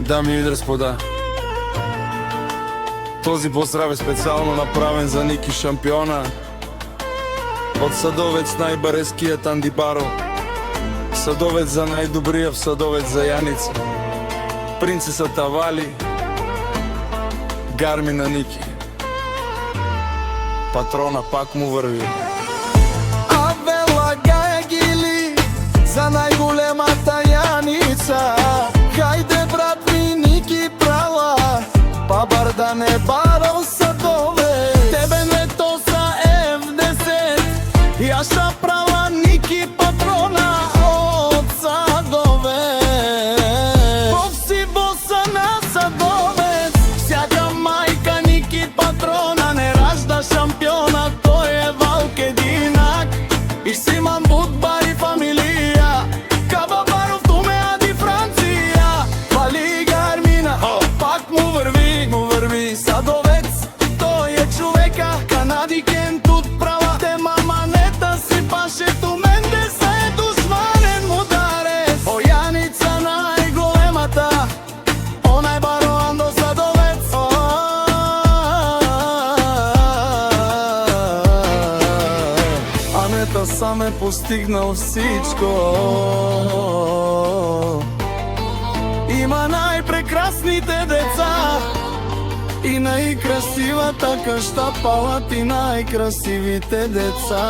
Дами и господа, този поздрав е специално направен за Ники шампиона од Садовец, најбарескиот Анди Баро, Садовец за најдобријав Садовец за Јаница, принцесата Вали, Гармина Ники. Патрона пак му врви. Авела Гајагили за најголемата Јаница. Хајде брат ми Ники прала, па бар да не барал Садовец. Тебе не то са F10, јаша права Ники патрона од Садовец. Повси боса на Садовец, сјака мајка Ники патрона, не ражда шампиона, тој е Валке Динак. И Симан Будбар и фамилија, Каба Баров Туме Ади Франција. Вали Гармина, пак му врви Садовец, тој е човека, Канади кен тут права. Те маманета си паше ту менде се душманен мударец. О Јаница најголемата, онај бароан до Садовец. Анета сам е постигнал всичко. Има најпрекрасните деца и најкрасивата каштапалат и најкрасивите деца.